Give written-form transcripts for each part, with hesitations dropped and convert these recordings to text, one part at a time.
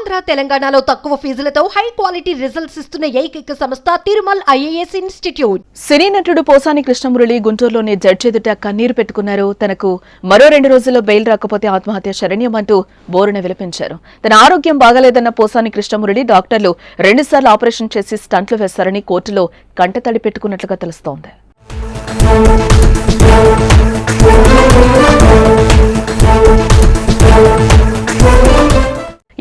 ఆంధ్ర తెలంగాణలో తక్కువ ఫీజులతో high quality results ఇస్తున్న ఏకైక సంస్థ తిరుమల్ ఐఏఎస్ ఇన్స్టిట్యూట్. సినీ నటుడు పోసాని కృష్ణమురళి గుంటూరులోని జడ్జి ఎదుట కన్నీరు పెట్టుకున్నారు. తనకు మరో 2 రోజుల్లో బెయిల్ రాకపోతే ఆత్మహత్య శరణ్యం అంటూ బోరున విలపించారు. తన ఆరోగ్యం బాగలేదన్న పోసాని కృష్ణమురళి డాక్టర్లు 2 సార్లు ఆపరేషన్ చేసి స్టంట్లు వేశారని కోర్టులో కంటతడి పెట్టుకున్నట్లుగా తెలుస్తోంది.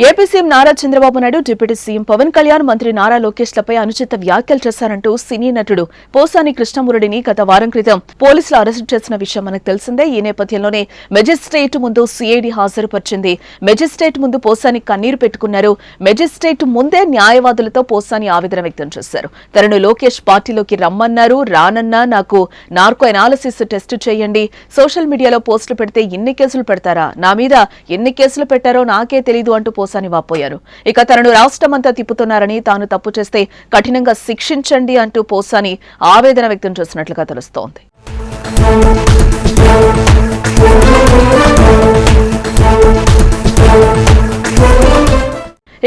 AP CM Nara Chandrababu Naidu, deputy CM Pawan Kalyan, మంత్రి నారా లోకేష్ లపై అనుచిత వ్యాఖ్యలు చేశారంటూ సినీ నటుడు పోసాని కృష్ణమురళిని గత వారం క్రితం పోలీసులు అరెస్టు చేసిన విషయం మనకు తెలిసిందే. ఈ నేపథ్యంలోనే మెజిస్ట్రేట్ ముందు సిఐడి హాజరుపరిచింది. మెజిస్ట్రేట్ ముందు పోసాని కన్నీరు పెట్టుకున్నారు. మెజిస్ట్రేట్ ముందే న్యాయవాదులతో పోసాని ఆవేదన వ్యక్తం చేశారు. తనను లోకేష్ పార్టీలోకి రమ్మన్నారు. రానన్నా నాకు నార్కో ఎనాలిసిస్ టెస్ట్ చేయండి. సోషల్ మీడియాలో పోస్టులు పెడితే ఎన్ని కేసులు పెడతారా, నా మీద ఎన్ని కేసులు పెట్టారో నాకే తెలీదు అంటూ పోసాని వాపోయారు. ఇక తనను రాష్ట్రమంతా తిప్పుతున్నారని, తాను తప్పు చేస్తే కఠినంగా శిక్షించండి అంటూ పోసాని ఆవేదన వ్యక్తం చేసినట్లుగా తెలుస్తోంది.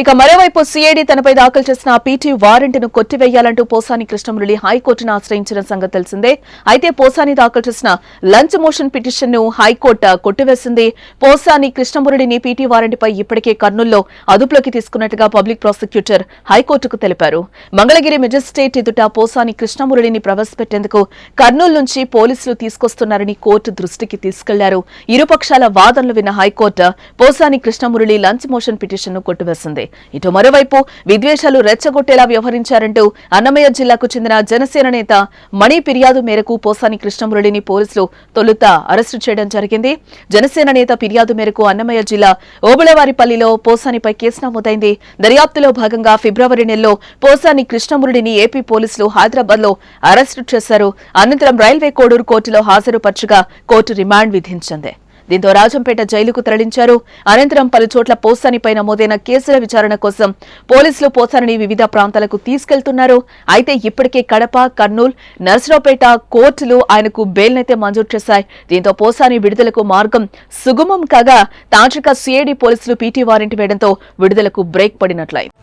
ఇక మరోవైపు సిఐడి తనపై దాఖలు చేసిన పీటీ వారెంట్ను కొట్టివేయాలంటూ పోసాని కృష్ణమురళి హైకోర్టును ఆశ్రయించిన సంగతి తెలిసిందే. అయితే పోసాని దాఖలు చేసిన లంచ్ మోషన్ పిటిషన్ ను హైకోర్టు కొట్టివేసింది. పోసాని కృష్ణమురళిని పీటీ వారెంట్పై ఇప్పటికే కర్నూలులో అదుపులోకి తీసుకున్నట్టుగా పబ్లిక్ ప్రాసిక్యూటర్ హైకోర్టుకు తెలిపారు. మంగళగిరి మెజిస్ట్రేట్ ఎదుట పోసాని కృష్ణమురళిని ప్రవేశపెట్టేందుకు కర్నూలు నుంచి పోలీసులు తీసుకొస్తున్నారని కోర్టు దృష్టికి తీసుకెళ్లారు. ఇరుపక్షాల వాదనలు విన్న high court Posani Krishnamurali lunch motion petition ను కొట్టివేసింది. ఇటు మరోవైపు విద్వేషాలు రెచ్చగొట్టేలా వ్యవహరించారంటూ అన్నమయ్య జిల్లాకు చెందిన జనసేన నేత మణి ఫిర్యాదు మేరకు పోసాని కృష్ణమురళిని పోలీసులు తొలుత అరెస్టు చేయడం జరిగింది. జనసేన నేత ఫిర్యాదు మేరకు అన్నమయ్య జిల్లా ఓబుళవారిపల్లిలో పోసానిపై కేసు నమోదైంది. దర్యాప్తులో భాగంగా ఫిబ్రవరి నెలలో పోసాని కృష్ణమురళిని ఏపీ పోలీసులు హైదరాబాద్ లో అరెస్టు చేశారు. అనంతరం రైల్వే కోడూరు కోర్టులో హాజరుపరచగా కోర్టు రిమాండ్ విధించింది. దీంతో రాజంపేట జైలుకు తరలించారు. అనంతరం పలు చోట్ల పోసానిపై నమోదైన కేసుల విచారణ కోసం పోలీసులు పోసానిని వివిధ ప్రాంతాలకు తీసుకెళ్తున్నారు. అయితే ఇప్పటికే కడప, కర్నూలు, నర్సరావుపేట కోర్టులు ఆయనకు బెయిల్నైతే మంజూరు చేశాయి. దీంతో పోసాని విడుదలకు మార్గం సుగమం కాగా తాజాగా సిఐడి పోలీసులు పీటీ వారెంట్ వేయడంతో విడుదలకు బ్రేక్ పడినట్లయింది.